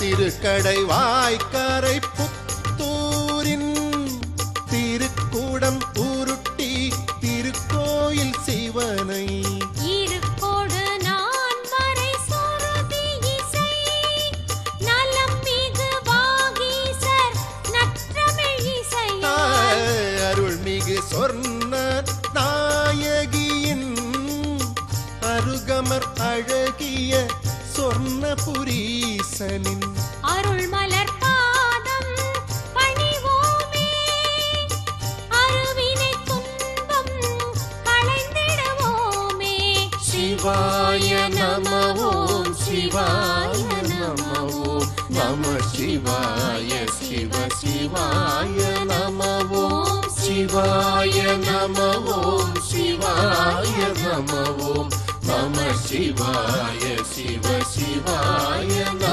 திருக்கடை வாய்க்காரை புத்தூரின் திருக்கூடம் உருட்டி திருக்கோயில் சிவனை அருள்மிகு சொர்ண நாயகியின் அருகமர் அழகிய சொர்ணபுரீசனின் அருள் மலர் பாதம் பணிவோமே அருவினை துன்பம் களைந்திடுவோமே. சிவாய நம ஓம் சிவாய நம ஓம் நம சிவாய சிவ சிவாய நம ஓம் சிவாய நம ஓம் சிவாய நம ஓம் நம சிவாய சிவ சிவாய நம